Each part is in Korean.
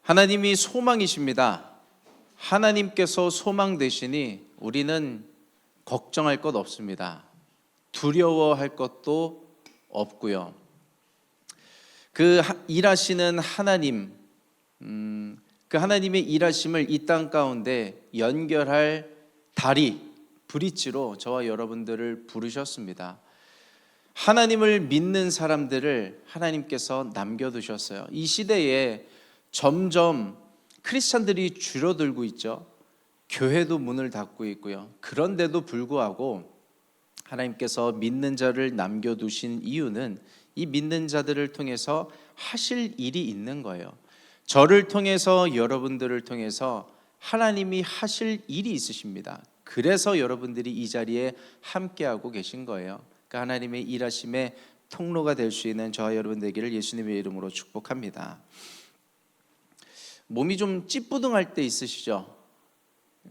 하나님이 소망이십니다. 하나님께서 소망 되시니 우리는 걱정할 것 없습니다. 두려워할 것도 없고요. 그 일하시는 하나님, 그 하나님의 일하심을 이 땅 가운데 연결할 다리, 브릿지로 저와 여러분들을 부르셨습니다. 하나님을 믿는 사람들을 하나님께서 남겨두셨어요. 이 시대에 점점 크리스찬들이 줄어들고 있죠. 교회도 문을 닫고 있고요. 그런데도 불구하고 하나님께서 믿는 자를 남겨두신 이유는 이 믿는 자들을 통해서 하실 일이 있는 거예요. 저를 통해서 여러분들을 통해서 하나님이 하실 일이 있으십니다. 그래서 여러분들이 이 자리에 함께하고 계신 거예요. 그러니까 하나님의 일하심의 통로가 될 수 있는 저와 여러분 되기를 예수님의 이름으로 축복합니다. 몸이 좀 찌뿌둥할 때 있으시죠?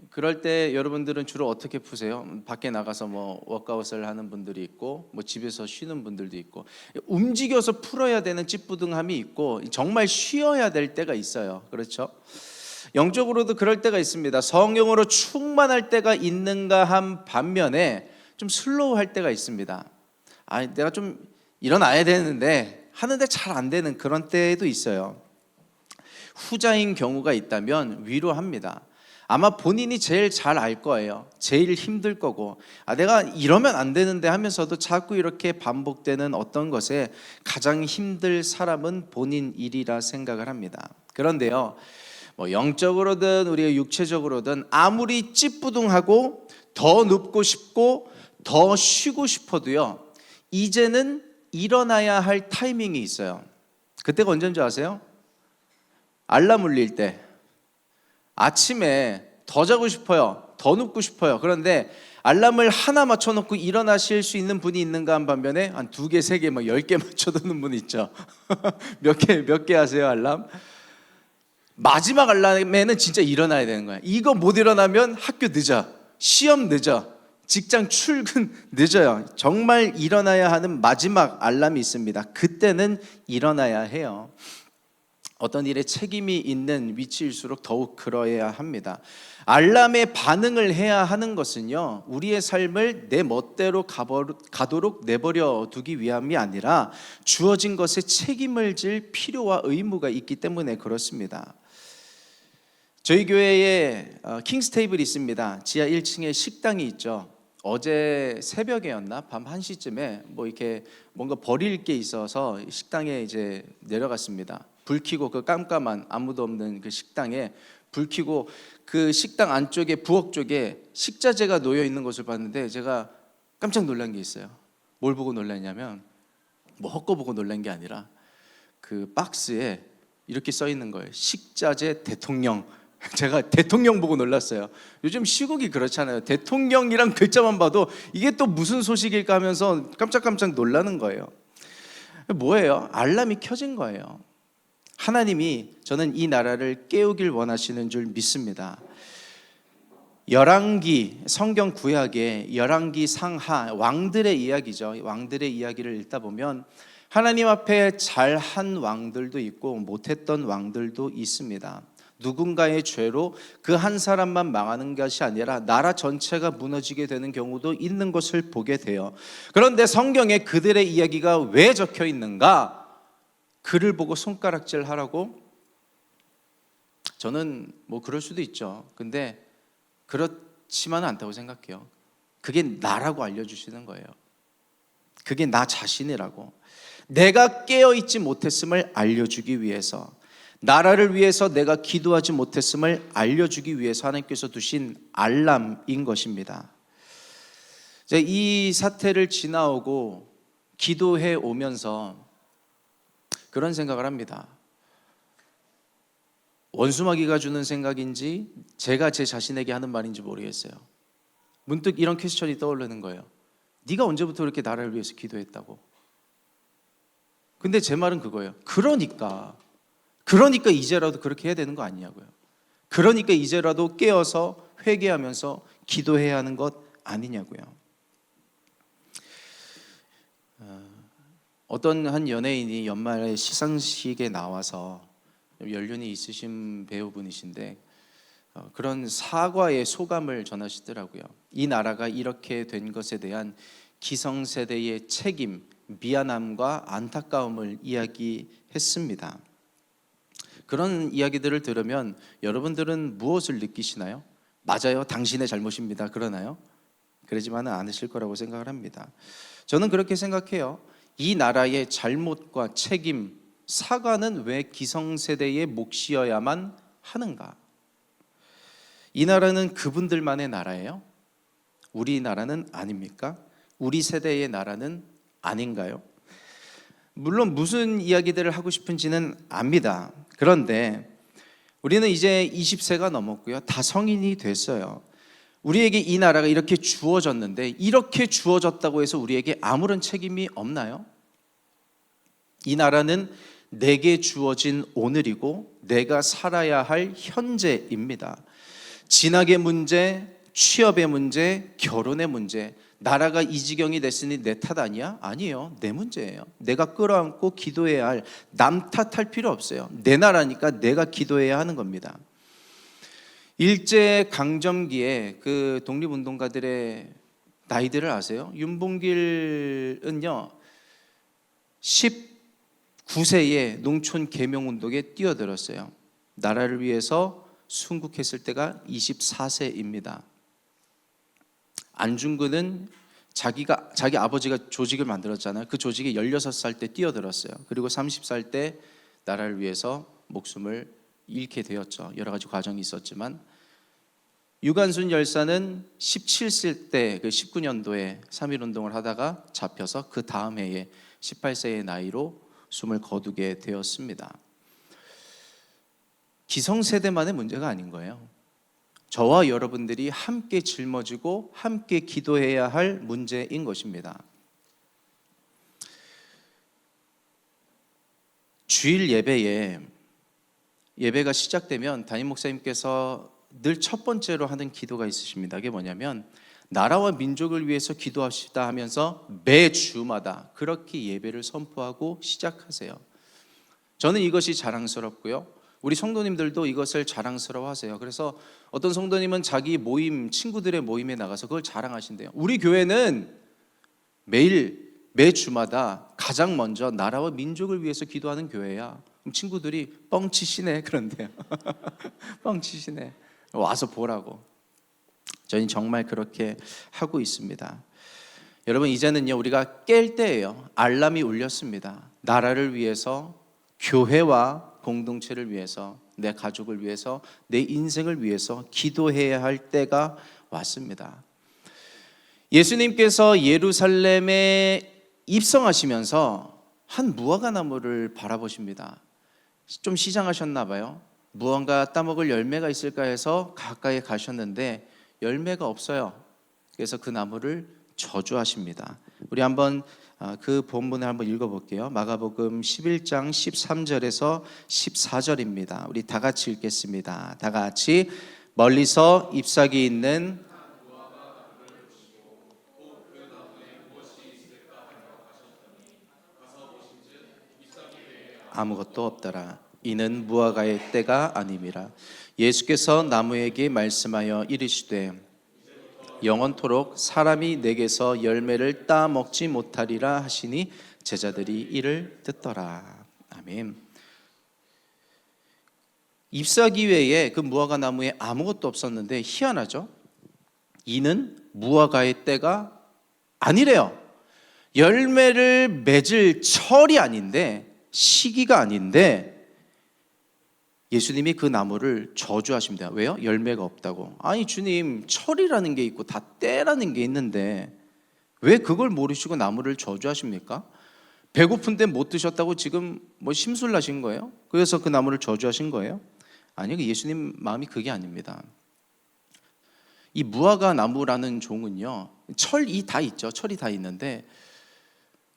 그럴 때 여러분들은 주로 어떻게 푸세요? 밖에 나가서 워크아웃을 하는 분들이 있고 집에서 쉬는 분들도 있고, 움직여서 풀어야 되는 찌뿌둥함이 있고 정말 쉬어야 될 때가 있어요. 그렇죠? 영적으로도 그럴 때가 있습니다. 성령으로 충만할 때가 있는가 한 반면에 좀 슬로우할 때가 있습니다. 내가 좀 일어나야 되는데 하는데 잘 안 되는 그런 때도 있어요. 후자인 경우가 있다면 위로합니다. 아마 본인이 제일 잘 알 거예요. 제일 힘들 거고, 내가 이러면 안 되는데 하면서도 자꾸 이렇게 반복되는 어떤 것에 가장 힘들 사람은 본인 일이라 생각을 합니다. 그런데요, 영적으로든 우리가 육체적으로든 아무리 찌뿌둥하고 더 눕고 싶고 더 쉬고 싶어도요, 이제는 일어나야 할 타이밍이 있어요. 그때가 언제인 줄 아세요? 알람 울릴 때. 아침에 더 자고 싶어요. 더 눕고 싶어요. 그런데 알람을 하나 맞춰놓고 일어나실 수 있는 분이 있는가 한 반면에 한 2개, 3개, 10개 맞춰두는 분 있죠. 몇 개 하세요, 알람? 마지막 알람에는 진짜 일어나야 되는 거야. 이거 못 일어나면 학교 늦어, 시험 늦어, 직장 출근 늦어요. 정말 일어나야 하는 마지막 알람이 있습니다. 그때는 일어나야 해요. 어떤 일에 책임이 있는 위치일수록 더욱 그러해야 합니다. 알람에 반응을 해야 하는 것은요, 우리의 삶을 내 멋대로 가도록 내버려 두기 위함이 아니라 주어진 것에 책임을 질 필요와 의무가 있기 때문에 그렇습니다. 저희 교회에 킹스테이블이 있습니다. 지하 1층에 식당이 있죠. 어제 새벽에였나? 밤 1시쯤에 이렇게 뭔가 버릴 게 있어서 식당에 이제 내려갔습니다. 불 켜고 그 깜깜한 아무도 없는 그 식당에 불 켜고 그 식당 안쪽에 부엌 쪽에 식자재가 놓여 있는 것을 봤는데 제가 깜짝 놀란 게 있어요. 뭘 보고 놀랐냐면 헛거 보고 놀란 게 아니라 그 박스에 이렇게 써 있는 거예요. 식자재 대통령. 제가 대통령 보고 놀랐어요. 요즘 시국이 그렇잖아요. 대통령이란 글자만 봐도 이게 또 무슨 소식일까 하면서 깜짝깜짝 놀라는 거예요. 뭐예요? 알람이 켜진 거예요. 하나님이 저는 이 나라를 깨우길 원하시는 줄 믿습니다. 열왕기, 성경 구약의 열왕기 상하 왕들의 이야기죠. 왕들의 이야기를 읽다 보면 하나님 앞에 잘한 왕들도 있고 못했던 왕들도 있습니다. 누군가의 죄로 그 한 사람만 망하는 것이 아니라 나라 전체가 무너지게 되는 경우도 있는 것을 보게 돼요. 그런데 성경에 그들의 이야기가 왜 적혀 있는가? 글을 보고 손가락질 하라고? 저는 그럴 수도 있죠. 근데 그렇지만은 않다고 생각해요. 그게 나라고 알려주시는 거예요. 그게 나 자신이라고. 내가 깨어있지 못했음을 알려주기 위해서, 나라를 위해서 내가 기도하지 못했음을 알려주기 위해서 하나님께서 두신 알람인 것입니다. 이 사태를 지나오고 기도해 오면서 그런 생각을 합니다. 원수마귀가 주는 생각인지 제가 제 자신에게 하는 말인지 모르겠어요. 문득 이런 퀘스천이 떠오르는 거예요. 네가 언제부터 그렇게 나라를 위해서 기도했다고? 근데 제 말은 그거예요. 그러니까 이제라도 그렇게 해야 되는 거 아니냐고요. 그러니까 이제라도 깨어서 회개하면서 기도해야 하는 것 아니냐고요. 어떤 한 연예인이 연말에 시상식에 나와서 연륜이 있으신 배우분이신데 그런 사과의 소감을 전하시더라고요. 이 나라가 이렇게 된 것에 대한 기성세대의 책임, 미안함과 안타까움을 이야기했습니다. 그런 이야기들을 들으면 여러분들은 무엇을 느끼시나요? 맞아요, 당신의 잘못입니다 그러나요? 그러지만은 않으실 거라고 생각을 합니다. 저는 그렇게 생각해요. 이 나라의 잘못과 책임, 사과는 왜 기성세대의 몫이어야만 하는가? 이 나라는 그분들만의 나라예요? 우리 나라는 아닙니까? 우리 세대의 나라는 아닌가요? 물론 무슨 이야기들을 하고 싶은지는 압니다. 그런데 우리는 이제 20세가 넘었고요. 다 성인이 됐어요. 우리에게 이 나라가 이렇게 주어졌는데 이렇게 주어졌다고 해서 우리에게 아무런 책임이 없나요? 이 나라는 내게 주어진 오늘이고 내가 살아야 할 현재입니다. 진학의 문제, 취업의 문제, 결혼의 문제, 나라가 이 지경이 됐으니 내 탓 아니야? 아니에요. 내 문제예요. 내가 끌어안고 기도해야 할, 남 탓할 필요 없어요. 내 나라니까 내가 기도해야 하는 겁니다. 일제 강점기에 그 독립운동가들의 나이들을 아세요? 윤봉길은요 19세에 농촌 개명운동에 뛰어들었어요. 나라를 위해서 순국했을 때가 24세입니다. 안중근은 자기 아버지가 조직을 만들었잖아요. 그 조직에 16살 때 뛰어들었어요. 그리고 30살 때 나라를 위해서 목숨을 잃게 되었죠. 여러 가지 과정이 있었지만 유관순 열사는 17세 때 그 19년도에 3.1운동을 하다가 잡혀서 그 다음 해에 18세의 나이로 숨을 거두게 되었습니다. 기성세대만의 문제가 아닌 거예요. 저와 여러분들이 함께 짊어지고 함께 기도해야 할 문제인 것입니다. 주일 예배가 시작되면 담임 목사님께서 늘 첫 번째로 하는 기도가 있으십니다. 그게 뭐냐면 나라와 민족을 위해서 기도합시다 하면서 매주마다 그렇게 예배를 선포하고 시작하세요. 저는 이것이 자랑스럽고요. 우리 성도님들도 이것을 자랑스러워하세요. 그래서 어떤 성도님은 자기 모임, 친구들의 모임에 나가서 그걸 자랑하신대요. 우리 교회는 매주마다 가장 먼저 나라와 민족을 위해서 기도하는 교회야. 그럼 친구들이 뻥치시네 그런데요. 뻥치시네. 와서 보라고. 저희는 정말 그렇게 하고 있습니다. 여러분 이제는요 우리가 깰 때예요. 알람이 울렸습니다. 나라를 위해서, 교회와 공동체를 위해서, 내 가족을 위해서, 내 인생을 위해서 기도해야 할 때가 왔습니다. 예수님께서 예루살렘에 입성하시면서 한 무화과 나무를 바라보십니다. 좀 시장하셨나 봐요. 무언가 따먹을 열매가 있을까 해서 가까이 가셨는데 열매가 없어요. 그래서 그 나무를 저주하십니다. 우리 한번 그 본문을 한번 읽어볼게요. 마가복음 11장 13절에서 14절입니다. 우리 다 같이 읽겠습니다. 다 같이. 멀리서 잎사귀 있는 아무것도 없더라. 이는 무화과의 때가 아님이라. 예수께서 나무에게 말씀하여 이르시되 영원토록 사람이 내게서 열매를 따 먹지 못하리라 하시니 제자들이 이를 듣더라. 아멘. 잎사귀 외에 그 무화과 나무에 아무것도 없었는데 희한하죠? 이는 무화과의 때가 아니래요. 열매를 맺을 철이 아닌데, 시기가 아닌데 예수님이 그 나무를 저주하십니다. 왜요? 열매가 없다고. 아니 주님, 철이라는 게 있고 다 때라는 게 있는데 왜 그걸 모르시고 나무를 저주하십니까? 배고픈데 못 드셨다고 지금 뭐 심술나신 거예요? 그래서 그 나무를 저주하신 거예요? 아니요, 예수님 마음이 그게 아닙니다. 이 무화과 나무라는 종은요, 철이 다 있죠. 철이 다 있는데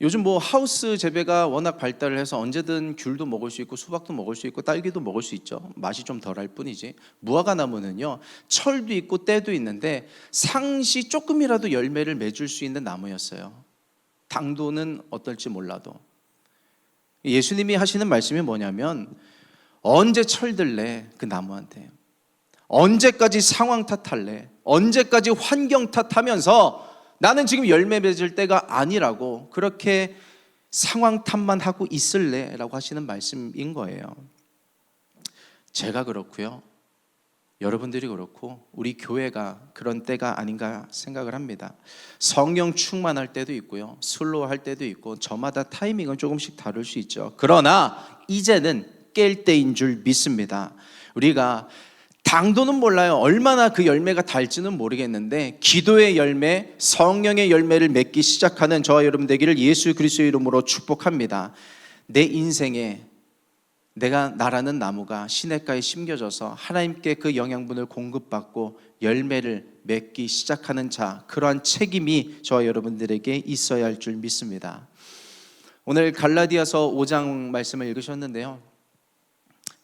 요즘 뭐 하우스 재배가 워낙 발달을 해서 언제든 귤도 먹을 수 있고 수박도 먹을 수 있고 딸기도 먹을 수 있죠. 맛이 좀 덜할 뿐이지. 무화과 나무는요 철도 있고 때도 있는데 상시 조금이라도 열매를 맺을 수 있는 나무였어요. 당도는 어떨지 몰라도. 예수님이 하시는 말씀이 뭐냐면 언제 철들래 그 나무한테? 언제까지 상황 탓할래? 언제까지 환경 탓하면서 나는 지금 열매 맺을 때가 아니라고 그렇게 상황 탓만 하고 있을래? 라고 하시는 말씀인 거예요. 제가 그렇고요, 여러분들이 그렇고 우리 교회가 그런 때가 아닌가 생각을 합니다. 성령 충만할 때도 있고요, 슬로우할 때도 있고 저마다 타이밍은 조금씩 다를 수 있죠. 그러나 이제는 깰 때인 줄 믿습니다. 우리가 당도는 몰라요. 얼마나 그 열매가 달지는 모르겠는데 기도의 열매, 성령의 열매를 맺기 시작하는 저와 여러분 되기를 예수 그리스도의 이름으로 축복합니다. 내 인생에 내가 나라는 나무가 시냇가에 심겨져서 하나님께 그 영양분을 공급받고 열매를 맺기 시작하는 자, 그러한 책임이 저와 여러분들에게 있어야 할 줄 믿습니다. 오늘 갈라디아서 5장 말씀을 읽으셨는데요,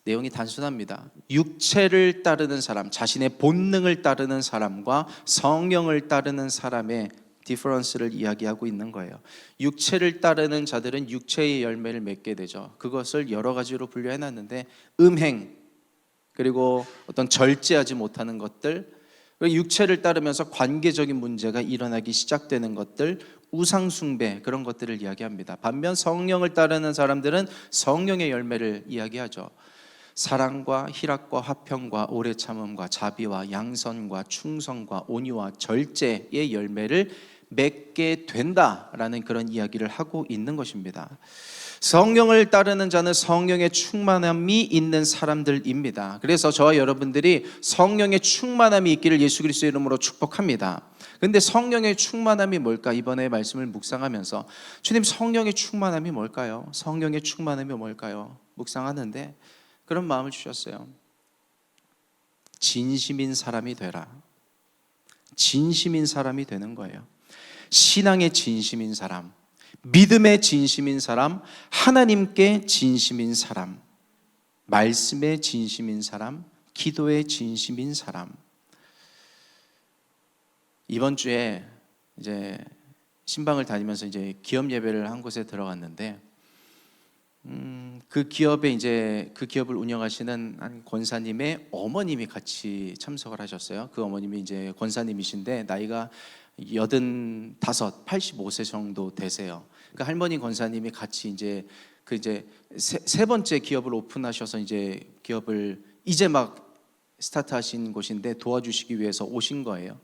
내용이 단순합니다. 육체를 따르는 사람, 자신의 본능을 따르는 사람과 성령을 따르는 사람의 디퍼런스를 이야기하고 있는 거예요. 육체를 따르는 자들은 육체의 열매를 맺게 되죠. 그것을 여러 가지로 분류해놨는데 음행, 그리고 어떤 절제하지 못하는 것들, 육체를 따르면서 관계적인 문제가 일어나기 시작되는 것들, 우상숭배, 그런 것들을 이야기합니다. 반면 성령을 따르는 사람들은 성령의 열매를 이야기하죠. 사랑과 희락과 화평과 오래 참음과 자비와 양선과 충성과 온유와 절제의 열매를 맺게 된다라는 그런 이야기를 하고 있는 것입니다. 성령을 따르는 자는 성령의 충만함이 있는 사람들입니다. 그래서 저와 여러분들이 성령의 충만함이 있기를 예수 그리스도의 이름으로 축복합니다. 근데 성령의 충만함이 뭘까? 이번에 말씀을 묵상하면서 주님, 성령의 충만함이 뭘까요? 성령의 충만함이 뭘까요? 묵상하는데 그런 마음을 주셨어요. 진심인 사람이 되라. 진심인 사람이 되는 거예요. 신앙의 진심인 사람, 믿음의 진심인 사람, 하나님께 진심인 사람, 말씀의 진심인 사람, 기도의 진심인 사람. 이번 주에 이제 신방을 다니면서 이제 기업 예배를 한 곳에 들어갔는데 그 기업에 이제 그 기업을 운영하시는 한 권사님의 어머님이 같이 참석을 하셨어요. 그 어머님이 이제 권사님이신데 나이가 85, 85세 정도 되세요. 그 할머니 권사님이 같이 이제 세 번째 기업을 오픈하셔서 이제 기업을 이제 막 스타트하신 곳인데 도와주시기 위해서 오신 거예요.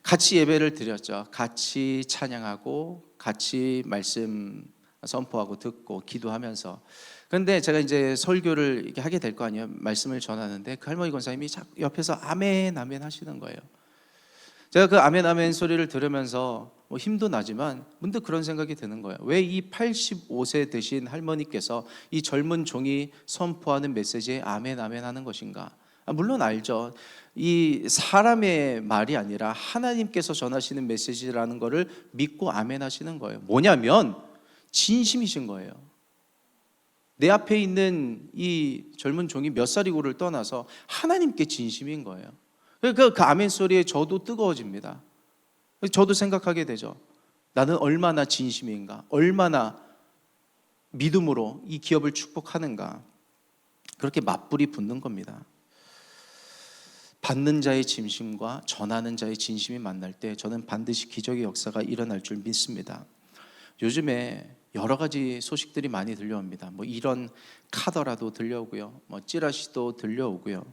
같이 예배를 드렸죠. 같이 찬양하고 같이 말씀 선포하고 듣고 기도하면서. 그런데 제가 이제 설교를 이렇게 하게 될 거 아니에요. 말씀을 전하는데 그 할머니 권사님이 옆에서 아멘 아멘 하시는 거예요. 제가 그 아멘 아멘 소리를 들으면서 뭐 힘도 나지만 문득 그런 생각이 드는 거예요. 왜 이 85세 되신 할머니께서 이 젊은 종이 선포하는 메시지에 아멘 아멘 하는 것인가? 물론 알죠. 이 사람의 말이 아니라 하나님께서 전하시는 메시지라는 것을 믿고 아멘 하시는 거예요. 뭐냐면 진심이신 거예요. 내 앞에 있는 이 젊은 종이 몇 살이고를 떠나서 하나님께 진심인 거예요. 그 아멘 소리에 저도 뜨거워집니다. 저도 생각하게 되죠. 나는 얼마나 진심인가, 얼마나 믿음으로 이 기업을 축복하는가. 그렇게 맞불이 붙는 겁니다. 받는 자의 진심과 전하는 자의 진심이 만날 때 저는 반드시 기적의 역사가 일어날 줄 믿습니다. 요즘에 여러 가지 소식들이 많이 들려옵니다. 뭐 이런 카더라도 들려오고요, 뭐 찌라시도 들려오고요.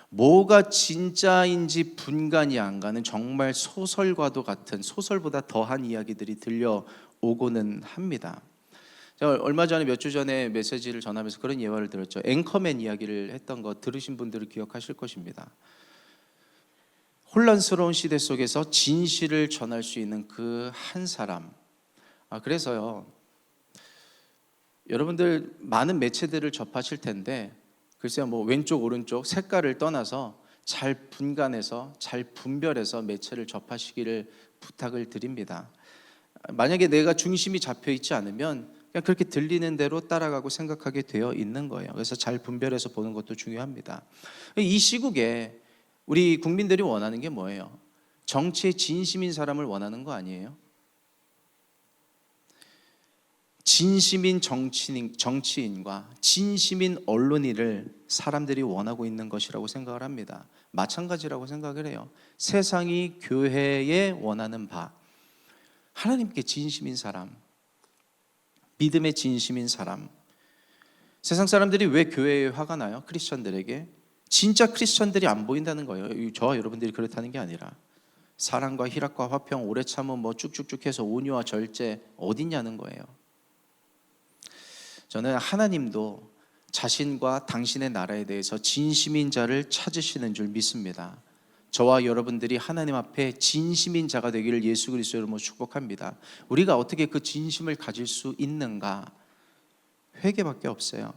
뭐가 진짜인지 분간이 안 가는 정말 소설과도 같은, 소설보다 더한 이야기들이 들려오고는 합니다. 제가 얼마 전에 몇 주 전에 메시지를 전하면서 그런 예화를 들었죠. 앵커맨 이야기를 했던 거 들으신 분들은 기억하실 것입니다. 혼란스러운 시대 속에서 진실을 전할 수 있는 그 한 사람. 그래서요, 여러분들 많은 매체들을 접하실 텐데 글쎄요, 뭐 왼쪽 오른쪽 색깔을 떠나서 잘 분간해서 잘 분별해서 매체를 접하시기를 부탁을 드립니다. 만약에 내가 중심이 잡혀 있지 않으면 그냥 그렇게 들리는 대로 따라가고 생각하게 되어 있는 거예요. 그래서 잘 분별해서 보는 것도 중요합니다. 이 시국에 우리 국민들이 원하는 게 뭐예요? 정치에 진심인 사람을 원하는 거 아니에요? 진심인 정치인과 진심인 언론인을 사람들이 원하고 있는 것이라고 생각을 합니다. 마찬가지라고 생각을 해요. 세상이 교회에 원하는 바, 하나님께 진심인 사람, 믿음의 진심인 사람. 세상 사람들이 왜 교회에 화가 나요? 크리스천들에게. 진짜 크리스천들이 안 보인다는 거예요. 저와 여러분들이 그렇다는 게 아니라 사랑과 희락과 화평, 오래 참음, 뭐 쭉쭉쭉 해서 온유와 절제 어딨냐는 거예요. 저는 하나님도 자신과 당신의 나라에 대해서 진심인 자를 찾으시는 줄 믿습니다. 저와 여러분들이 하나님 앞에 진심인 자가 되기를 예수 그리스도 이름으로 축복합니다. 우리가 어떻게 그 진심을 가질 수 있는가? 회개밖에 없어요.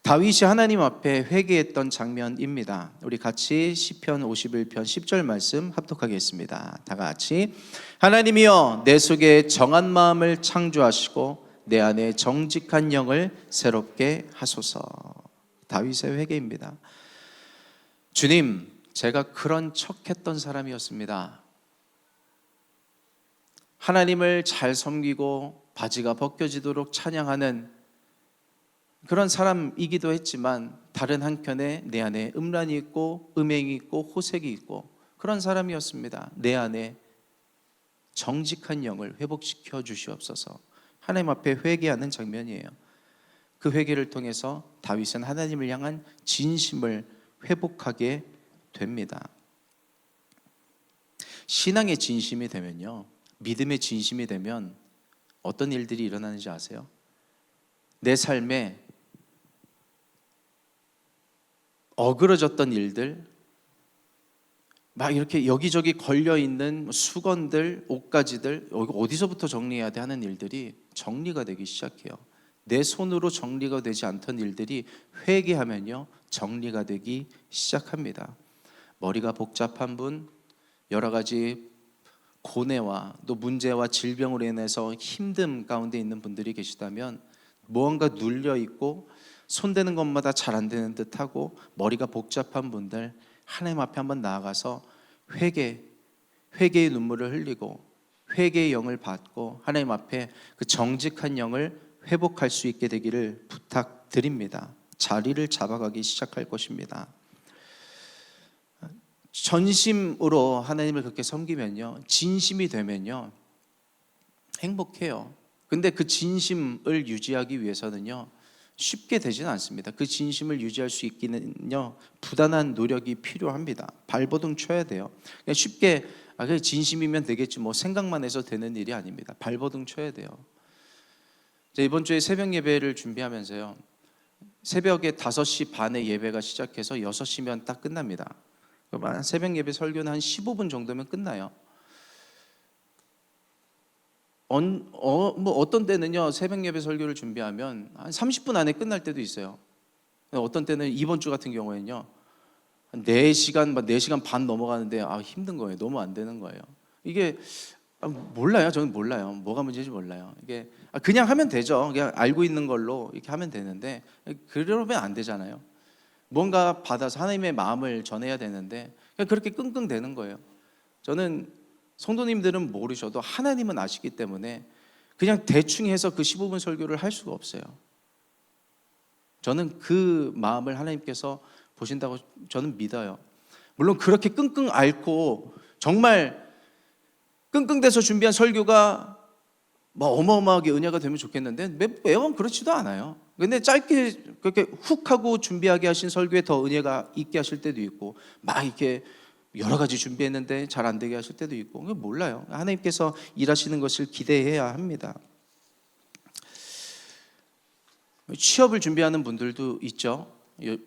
다윗이 하나님 앞에 회개했던 장면입니다. 우리 같이 시편 51편 10절 말씀 합독하겠습니다. 다 같이. 하나님이여 내 속에 정한 마음을 창조하시고 내 안에 정직한 영을 새롭게 하소서. 다윗의 회개입니다. 주님, 제가 그런 척했던 사람이었습니다. 하나님을 잘 섬기고 바지가 벗겨지도록 찬양하는 그런 사람이기도 했지만 다른 한켠에 내 안에 음란이 있고 음행이 있고 호색이 있고 그런 사람이었습니다. 내 안에 정직한 영을 회복시켜 주시옵소서. 하나님 앞에 회개하는 장면이에요. 그 회개를 통해서 다윗은 하나님을 향한 진심을 회복하게 됩니다. 신앙의 진심이 되면요, 믿음의 진심이 되면 어떤 일들이 일어나는지 아세요? 내 삶에 어그러졌던 일들, 막 이렇게 여기저기 걸려있는 수건들, 옷가지들, 어디서부터 정리해야 돼 하는 일들이 정리가 되기 시작해요. 내 손으로 정리가 되지 않던 일들이 회개하면요 정리가 되기 시작합니다. 머리가 복잡한 분, 여러 가지 고뇌와 또 문제와 질병으로 인해서 힘듦 가운데 있는 분들이 계시다면, 무언가 눌려있고 손대는 것마다 잘 안 되는 듯하고 머리가 복잡한 분들, 하나님 앞에 한번 나아가서 회개의 눈물을 흘리고 회개의 영을 받고 하나님 앞에 그 정직한 영을 회복할 수 있게 되기를 부탁드립니다. 자리를 잡아가기 시작할 것입니다. 전심으로 하나님을 그렇게 섬기면요, 진심이 되면요 행복해요. 근데 그 진심을 유지하기 위해서는요 쉽게 되지는 않습니다. 그 진심을 유지할 수 있기는요 부단한 노력이 필요합니다. 발버둥 쳐야 돼요. 그냥 쉽게 그게 진심이면 되겠지 뭐 생각만 해서 되는 일이 아닙니다. 발버둥 쳐야 돼요. 이번 주에 새벽 예배를 준비하면서요, 새벽에 5시 반에 예배가 시작해서 6시면 딱 끝납니다. 새벽 예배 설교는 한 15분 정도면 끝나요. 어떤 때는요 새벽 예배 설교를 준비하면 한 30분 안에 끝날 때도 있어요. 어떤 때는 이번 주 같은 경우에는요 한 4시간 반 넘어가는데 힘든 거예요. 너무 안 되는 거예요. 이게 몰라요. 저는 몰라요. 뭐가 문제인지 몰라요. 이게 그냥 하면 되죠. 그냥 알고 있는 걸로 이렇게 하면 되는데 그러면 안 되잖아요. 뭔가 받아서 하나님의 마음을 전해야 되는데 그냥 그렇게 끙끙대는 거예요. 저는 성도님들은 모르셔도 하나님은 아시기 때문에 그냥 대충 해서 그 15분 설교를 할 수가 없어요. 저는 그 마음을 하나님께서 보신다고 저는 믿어요. 물론 그렇게 끙끙 앓고 정말 끙끙대서 준비한 설교가 뭐 어마어마하게 은혜가 되면 좋겠는데 매번 그렇지도 않아요. 근데 짧게 그렇게 훅 하고 준비하게 하신 설교에 더 은혜가 있게 하실 때도 있고, 막 이렇게 여러 가지 준비했는데 잘 안 되게 하실 때도 있고, 몰라요. 하나님께서 일하시는 것을 기대해야 합니다. 취업을 준비하는 분들도 있죠.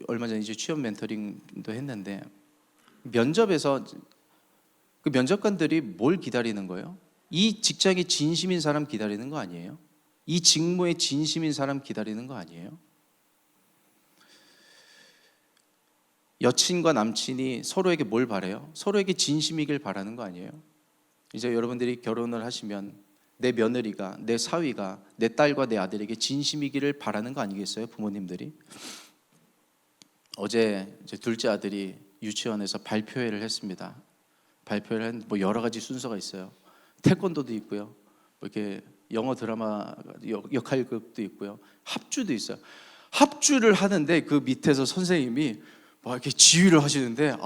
얼마 전에 이제 취업 멘토링도 했는데, 면접에서 그 면접관들이 뭘 기다리는 거예요? 이 직장에 진심인 사람 기다리는 거 아니에요? 이 직무에 진심인 사람 기다리는 거 아니에요? 여친과 남친이 서로에게 뭘 바래요? 서로에게 진심이길 바라는 거 아니에요? 이제 여러분들이 결혼을 하시면 내 며느리가, 내 사위가 내 딸과 내 아들에게 진심이기를 바라는 거 아니겠어요? 부모님들이. 어제 제 둘째 아들이 유치원에서 발표회를 했습니다. 발표를 한 여러 가지 순서가 있어요. 태권도도 있고요. 이렇게 영어 드라마 역할극도 있고요. 합주도 있어요. 합주를 하는데 그 밑에서 선생님이 막 이렇게 지휘를 하시는데,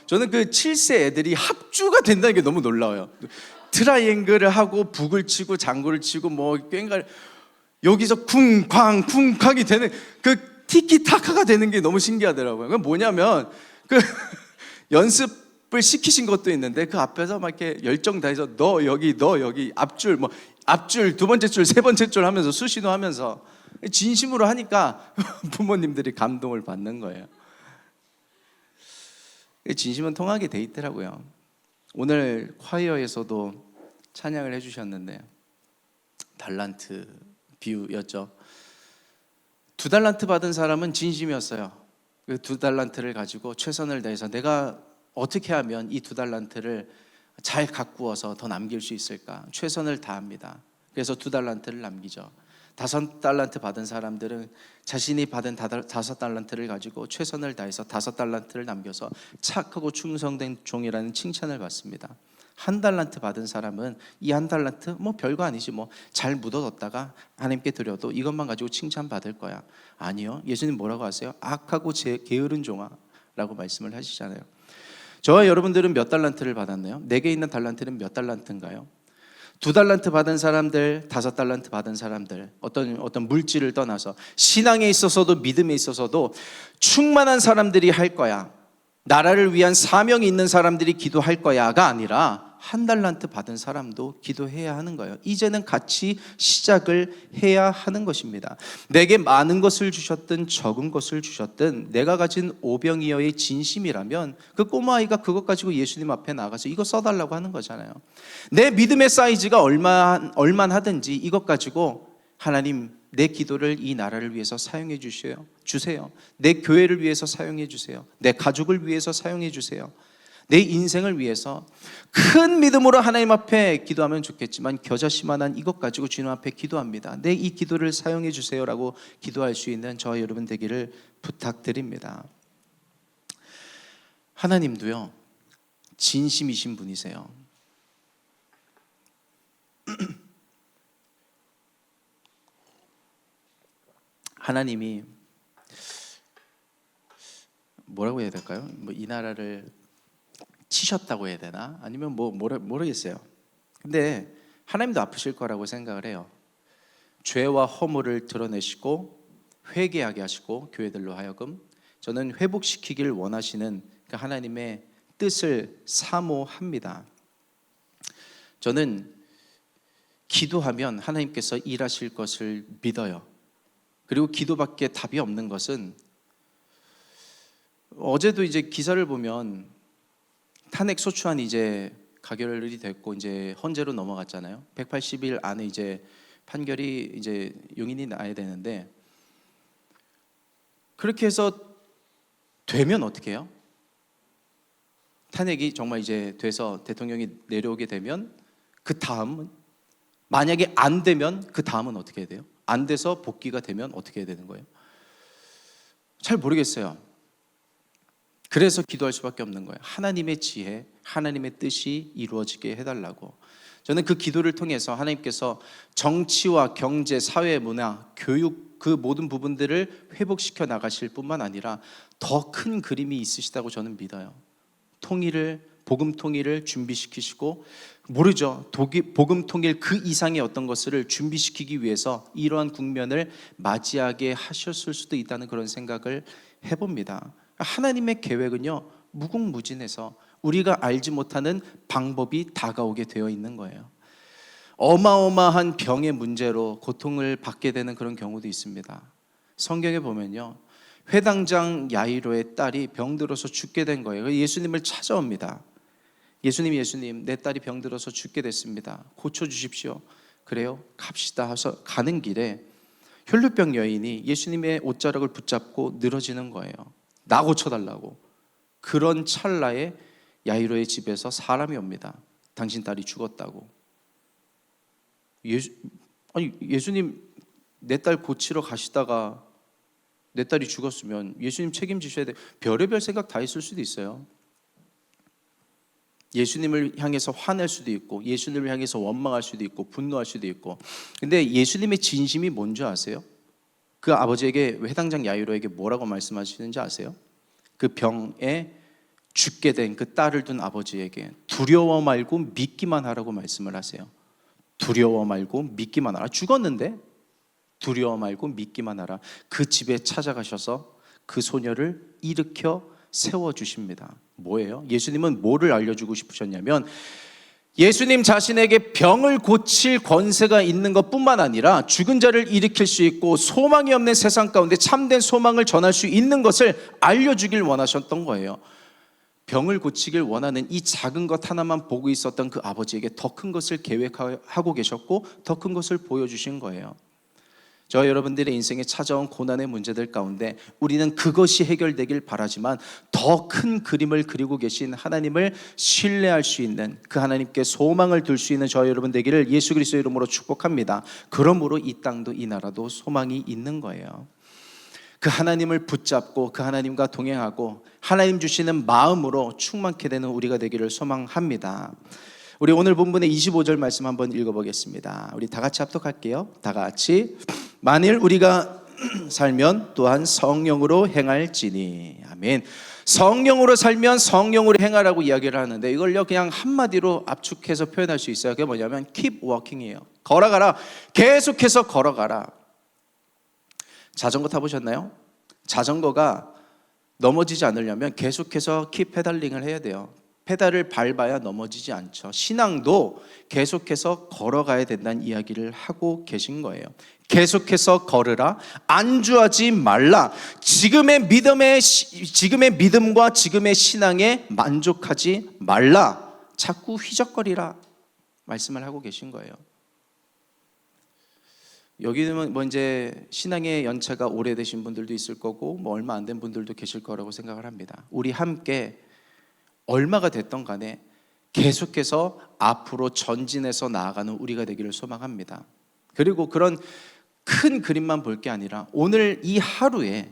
저는 그 7세 애들이 합주가 된다는 게 너무 놀라워요. 트라이앵글을 하고 북을 치고 장구를 치고 뭐 꽹과를, 여기서 쿵쾅 쿵쾅이 되는 그 티키타카가 되는 게 너무 신기하더라고요. 그건 뭐냐면 그 연습을 시키신 것도 있는데 그 앞에서 막 이렇게 열정 다해서 너 여기 앞줄, 뭐 앞줄 두 번째 줄 세 번째 줄 하면서 수시도 하면서 진심으로 하니까 부모님들이 감동을 받는 거예요. 진심은 통하게 돼 있더라고요. 오늘 콰이어에서도 찬양을 해주셨는데 달란트 비유였죠. 2달란트 받은 사람은 진심이었어요. 그 2달란트를 가지고 최선을 다해서 내가 어떻게 하면 이 2달란트를 잘 가꾸어서 더 남길 수 있을까, 최선을 다합니다. 그래서 2달란트를 남기죠. 5달란트 받은 사람들은 자신이 받은 5달란트를 가지고 최선을 다해서 5달란트를 남겨서 착하고 충성된 종이라는 칭찬을 받습니다. 1달란트 받은 사람은 이 1달란트 뭐 별거 아니지, 뭐 잘 묻어뒀다가 하나님께 드려도 이것만 가지고 칭찬받을 거야. 아니요, 예수님 뭐라고 하세요? 악하고 게으른 종아 라고 말씀을 하시잖아요. 저와 여러분들은 몇 달란트를 받았나요? 내게 있는 달란트는 몇 달란트인가요? 2달란트 받은 사람들, 5달란트 받은 사람들, 어떤 물질을 떠나서 신앙에 있어서도 믿음에 있어서도 충만한 사람들이 할 거야, 나라를 위한 사명이 있는 사람들이 기도할 거야가 아니라 1달란트 받은 사람도 기도해야 하는 거예요. 이제는 같이 시작을 해야 하는 것입니다. 내게 많은 것을 주셨든 적은 것을 주셨든 내가 가진 오병이어의 진심이라면 그 꼬마아이가 그것 가지고 예수님 앞에 나가서 이거 써달라고 하는 거잖아요. 내 믿음의 사이즈가 얼만하든지 이것 가지고 하나님, 내 기도를 이 나라를 위해서 사용해 주세요. 내 교회를 위해서 사용해 주세요. 내 가족을 위해서 사용해 주세요. 내 인생을 위해서 큰 믿음으로 하나님 앞에 기도하면 좋겠지만 겨자씨만한 이것 가지고 주님 앞에 기도합니다. 내 이 기도를 사용해 주세요라고 기도할 수 있는 저와 여러분 되기를 부탁드립니다. 하나님도요, 진심이신 분이세요. 하나님이 뭐라고 해야 될까요? 뭐 이 나라를 치셨다고 해야 되나? 아니면 모르겠어요. 근데 하나님도 아프실 거라고 생각을 해요. 죄와 허물을 드러내시고 회개하게 하시고 교회들로 하여금 저는 회복시키기를 원하시는 그 하나님의 뜻을 사모합니다. 저는 기도하면 하나님께서 일하실 것을 믿어요. 그리고 기도밖에 답이 없는 것은, 어제도 이제 기사를 보면 탄핵 소추안이 이제 가결이 됐고 이제 헌재로 넘어갔잖아요. 180일 안에 이제 판결이 이제 용인이 나야 되는데, 그렇게 해서 되면 어떻게 해요? 탄핵이 정말 이제 돼서 대통령이 내려오게 되면 그 다음은, 만약에 안 되면 그 다음은 어떻게 해야 돼요? 안 돼서 복귀가 되면 어떻게 해야 되는 거예요? 잘 모르겠어요. 그래서 기도할 수밖에 없는 거예요. 하나님의 지혜, 하나님의 뜻이 이루어지게 해달라고. 저는 그 기도를 통해서 하나님께서 정치와 경제, 사회, 문화, 교육 그 모든 부분들을 회복시켜 나가실 뿐만 아니라 더 큰 그림이 있으시다고 저는 믿어요. 복음 통일을 준비시키시고, 모르죠, 복음 통일 그 이상의 어떤 것을 준비시키기 위해서 이러한 국면을 맞이하게 하셨을 수도 있다는 그런 생각을 해봅니다. 하나님의 계획은요, 무궁무진해서 우리가 알지 못하는 방법이 다가오게 되어 있는 거예요. 어마어마한 병의 문제로 고통을 받게 되는 그런 경우도 있습니다. 성경에 보면요, 회당장 야이로의 딸이 병들어서 죽게 된 거예요. 예수님을 찾아옵니다. 예수님, 내 딸이 병들어서 죽게 됐습니다. 고쳐주십시오. 그래요? 갑시다 해서 가는 길에 혈루병 여인이 예수님의 옷자락을 붙잡고 늘어지는 거예요. 나 고쳐달라고. 그런 찰나에 야이로의 집에서 사람이 옵니다. 당신 딸이 죽었다고. 예수님, 내 딸 고치러 가시다가 내 딸이 죽었으면 예수님 책임지셔야 돼. 별의별 생각 다 있을 수도 있어요. 예수님을 향해서 화낼 수도 있고, 예수님을 향해서 원망할 수도 있고, 분노할 수도 있고. 근데 예수님의 진심이 뭔지 아세요? 그 아버지에게, 회당장 야이로에게 뭐라고 말씀하시는지 아세요? 그 병에 죽게 된 그 딸을 둔 아버지에게 두려워 말고 믿기만 하라고 말씀을 하세요. 두려워 말고 믿기만 하라. 죽었는데 두려워 말고 믿기만 하라. 그 집에 찾아가셔서 그 소녀를 일으켜 세워주십니다. 뭐예요? 예수님은 뭐를 알려주고 싶으셨냐면, 예수님 자신에게 병을 고칠 권세가 있는 것뿐만 아니라 죽은 자를 일으킬 수 있고 소망이 없는 세상 가운데 참된 소망을 전할 수 있는 것을 알려주길 원하셨던 거예요. 병을 고치길 원하는 이 작은 것 하나만 보고 있었던 그 아버지에게 더 큰 것을 계획하고 계셨고 더 큰 것을 보여주신 거예요. 저와 여러분들의 인생에 찾아온 고난의 문제들 가운데 우리는 그것이 해결되길 바라지만 더 큰 그림을 그리고 계신 하나님을 신뢰할 수 있는, 그 하나님께 소망을 둘 수 있는 저와 여러분 되기를 예수 그리스도의 이름으로 축복합니다. 그러므로 이 땅도 이 나라도 소망이 있는 거예요. 그 하나님을 붙잡고 그 하나님과 동행하고 하나님 주시는 마음으로 충만케 되는 우리가 되기를 소망합니다. 우리 오늘 본문의 25절 말씀 한번 읽어보겠습니다. 우리 다 같이 합독할게요. 다 같이. 만일 우리가 살면 또한 성령으로 행할지니. 아멘. 성령으로 살면 성령으로 행하라고 이야기를 하는데, 이걸요 그냥 한마디로 압축해서 표현할 수 있어요. 그게 뭐냐면 keep walking이에요. 걸어가라. 계속해서 걸어가라. 자전거 타보셨나요? 자전거가 넘어지지 않으려면 계속해서 키 페달링을 해야 돼요. 페달을 밟아야 넘어지지 않죠. 신앙도 계속해서 걸어가야 된다는 이야기를 하고 계신 거예요. 계속해서 걸으라. 안주하지 말라. 지금의 믿음과 지금의 신앙에 만족하지 말라. 자꾸 휘적거리라 말씀을 하고 계신 거예요. 여기는 뭐 이제 신앙의 연차가 오래되신 분들도 있을 거고 뭐 얼마 안 된 분들도 계실 거라고 생각을 합니다. 우리 함께 얼마가 됐던 간에 계속해서 앞으로 전진해서 나아가는 우리가 되기를 소망합니다. 그리고 그런 큰 그림만 볼 게 아니라 오늘 이 하루에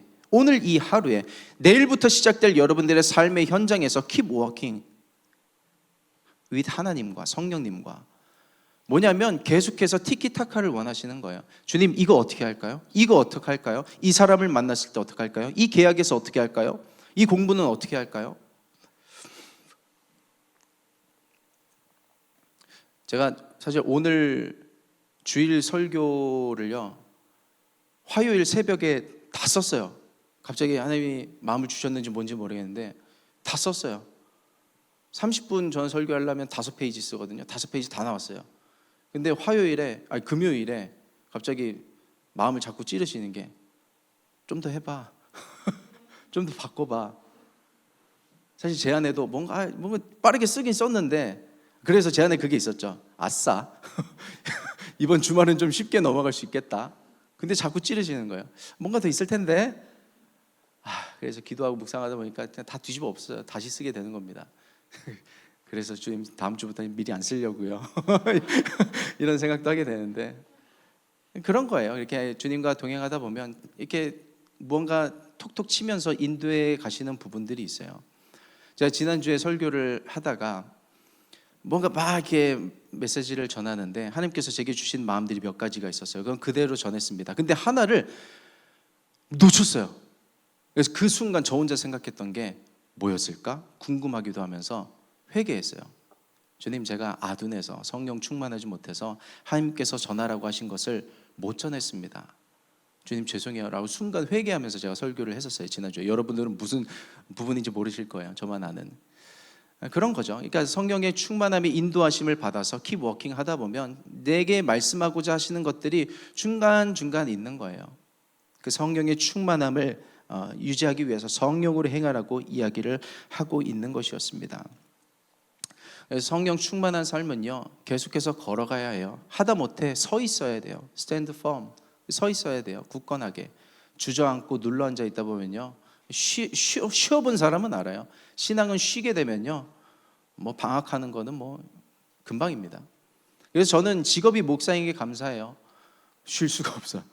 내일부터 시작될 여러분들의 삶의 현장에서 keep walking with 하나님과 성령님과, 뭐냐면 계속해서 티키타카를 원하시는 거예요. 주님, 이거 어떻게 할까요? 이거 어떻게 할까요? 이 사람을 만났을 때 어떻게 할까요? 이 계약에서 어떻게 할까요? 이 공부는 어떻게 할까요? 제가 사실 오늘 주일 설교를요 화요일 새벽에 다 썼어요. 갑자기 하나님이 마음을 주셨는지 뭔지 모르겠는데 다 썼어요. 30분 전 설교하려면 5페이지 쓰거든요. 5페이지 다 나왔어요. 근데 금요일에 갑자기 마음을 자꾸 찌르시는 게, 좀 더 해봐. 좀 더 바꿔봐. 사실 제 안에도 뭔가 빠르게 쓰긴 썼는데, 그래서 제 안에 그게 있었죠. 아싸. 이번 주말은 좀 쉽게 넘어갈 수 있겠다. 근데 자꾸 찌르시는 거예요. 뭔가 더 있을 텐데. 그래서 기도하고 묵상하다 보니까 그냥 다 뒤집어 엎어요. 다시 쓰게 되는 겁니다. 그래서 주님, 다음 주부터는 미리 안 쓰려고요. 이런 생각도 하게 되는데, 그런 거예요. 이렇게 주님과 동행하다 보면 이렇게 무언가 톡톡 치면서 인도해 가시는 부분들이 있어요. 제가 지난주에 설교를 하다가 뭔가 막 이렇게 메시지를 전하는데 하나님께서 제게 주신 마음들이 몇 가지가 있었어요. 그건 그대로 전했습니다. 근데 하나를 놓쳤어요. 그래서 그 순간 저 혼자 생각했던 게 뭐였을까? 궁금하기도 하면서 회개했어요. 주님, 제가 아둔해서 성령 충만하지 못해서 하나님께서 전하라고 하신 것을 못 전했습니다. 주님 죄송해요 라고 순간 회개하면서 제가 설교를 했었어요. 지난주에. 여러분들은 무슨 부분인지 모르실 거예요. 저만 아는. 그런 거죠. 그러니까 성령의 충만함이 인도하심을 받아서 keep walking 하다 보면 내게 말씀하고자 하시는 것들이 중간중간 있는 거예요. 그 성령의 충만함을 유지하기 위해서 성령으로 행하라고 이야기를 하고 있는 것이었습니다. 그래서 성령 충만한 삶은요 계속해서 걸어가야 해요. 하다 못해 서 있어야 돼요. Stand firm. 서 있어야 돼요. 굳건하게. 주저앉고 눌러앉아 있다 보면요 쉬어본 사람은 알아요. 신앙은 쉬게 되면요 뭐 방학하는 거는 뭐 금방입니다. 그래서 저는 직업이 목사인 게 감사해요. 쉴 수가 없어.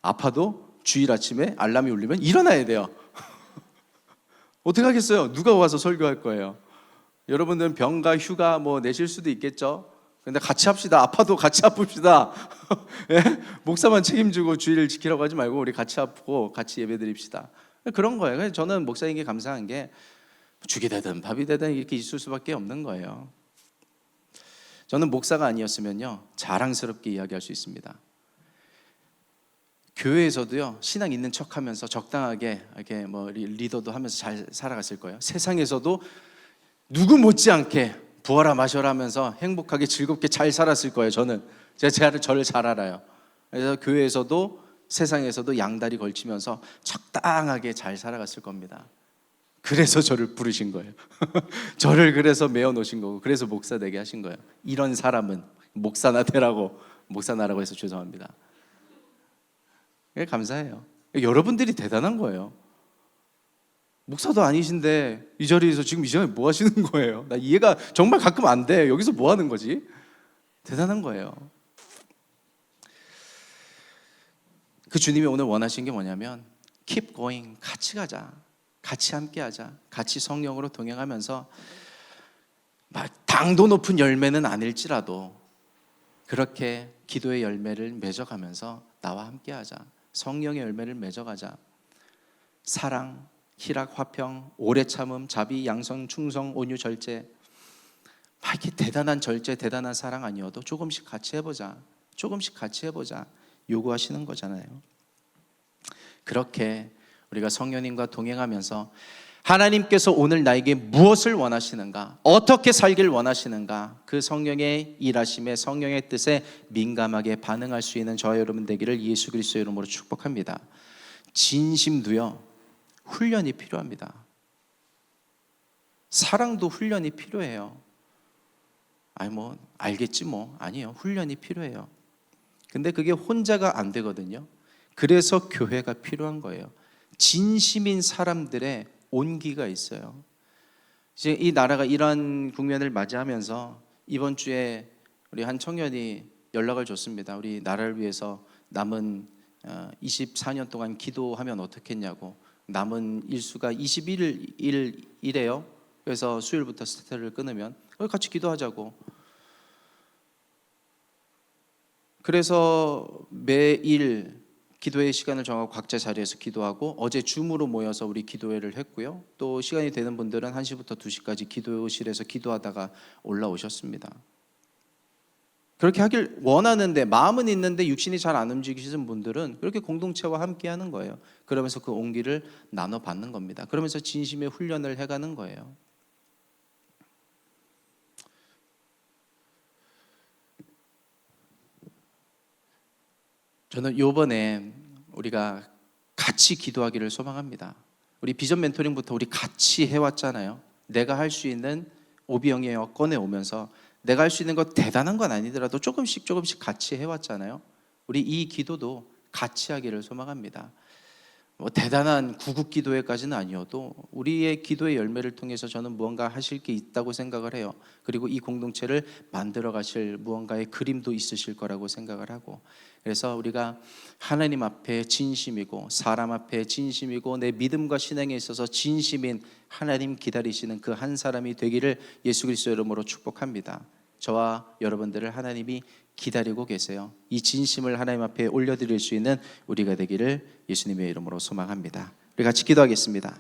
아파도 주일 아침에 알람이 울리면 일어나야 돼요. 어떻게 하겠어요? 누가 와서 설교할 거예요? 여러분들은 병가 휴가 뭐 내실 수도 있겠죠. 근데 같이 합시다. 아파도 같이 아픕시다. 예? 목사만 책임지고 주의를 지키라고 하지 말고 우리 같이 아프고 같이 예배드립시다. 그런 거예요. 그래서 저는 목사님께 감사한 게 죽이 되든 밥이 되든 이렇게 있을 수밖에 없는 거예요. 저는 목사가 아니었으면요 자랑스럽게 이야기할 수 있습니다. 교회에서도요 신앙 있는 척하면서 적당하게 이렇게 뭐 리더도 하면서 잘 살아갔을 거예요. 세상에서도 누구 못지않게 부어라 마셔라 하면서 행복하게 즐겁게 잘 살았을 거예요. 제가 저를 잘 알아요. 그래서 교회에서도 세상에서도 양다리 걸치면서 적당하게 잘 살아갔을 겁니다. 그래서 저를 부르신 거예요. 저를 그래서 메어 놓으신 거고 그래서 목사 되게 하신 거예요. 이런 사람은 목사나 되라고, 목사나라고 해서 죄송합니다. 감사해요. 여러분들이 대단한 거예요. 목사도 아니신데 이 자리에서 지금 이 시간에 뭐 하시는 거예요? 나 이해가 정말 가끔 안 돼. 여기서 뭐 하는 거지? 대단한 거예요. 그 주님이 오늘 원하시는 게 뭐냐면 keep going, 같이 가자, 같이 함께하자, 같이 성령으로 동행하면서 막 당도 높은 열매는 아닐지라도 그렇게 기도의 열매를 맺어가면서 나와 함께하자, 성령의 열매를 맺어가자. 사랑, 희락, 화평, 오래 참음, 자비, 양선, 충성, 온유, 절제. 막 이렇게 대단한 절제, 대단한 사랑 아니어도 조금씩 같이 해보자, 조금씩 같이 해보자 요구하시는 거잖아요. 그렇게 우리가 성령님과 동행하면서 하나님께서 오늘 나에게 무엇을 원하시는가, 어떻게 살길 원하시는가, 그 성령의 일하심에, 성령의 뜻에 민감하게 반응할 수 있는 저와 여러분 되기를 예수 그리스도의 이름으로 축복합니다. 진심도요 훈련이 필요합니다. 사랑도 훈련이 필요해요. 아니 뭐 알겠지 뭐. 아니에요. 훈련이 필요해요. 근데 그게 혼자가 안 되거든요. 그래서 교회가 필요한 거예요. 진심인 사람들의 온기가 있어요. 이제 이 나라가 이런 국면을 맞이하면서 이번 주에 우리 한 청년이 연락을 줬습니다. 우리 나라를 위해서 남은 24년 동안 기도하면 어떻겠냐고. 남은 일수가 21일이래요. 그래서 수요일부터 스타트를 끊으면 같이 기도하자고. 그래서 매일 기도의 시간을 정하고 각자 자리에서 기도하고 어제 줌으로 모여서 우리 기도회를 했고요. 또 시간이 되는 분들은 1시부터 2시까지 기도실에서 기도하다가 올라오셨습니다. 그렇게 하길 원하는데 마음은 있는데 육신이 잘 안 움직이시는 분들은 그렇게 공동체와 함께 하는 거예요. 그러면서 그 온기를 나눠받는 겁니다. 그러면서 진심의 훈련을 해가는 거예요. 저는 이번에 우리가 같이 기도하기를 소망합니다. 우리 비전 멘토링부터 우리 같이 해왔잖아요. 내가 할 수 있는 오비영예어 꺼내오면서 내가 할 수 있는 거 대단한 건 아니더라도 조금씩 같이 해왔잖아요. 우리 이 기도도 같이 하기를 소망합니다. 뭐 대단한 구국 기도회까지는 아니어도 우리의 기도의 열매를 통해서 저는 무언가 하실 게 있다고 생각을 해요. 그리고 이 공동체를 만들어 가실 무언가의 그림도 있으실 거라고 생각을 하고, 그래서 우리가 하나님 앞에 진심이고 사람 앞에 진심이고 내 믿음과 신앙에 있어서 진심인 하나님 기다리시는 그 한 사람이 되기를 예수 그리스도 이름으로 축복합니다. 저와 여러분들을 하나님이 기다리고 계세요. 이 진심을 하나님 앞에 올려드릴 수 있는 우리가 되기를 예수님의 이름으로 소망합니다. 우리 같이 기도하겠습니다.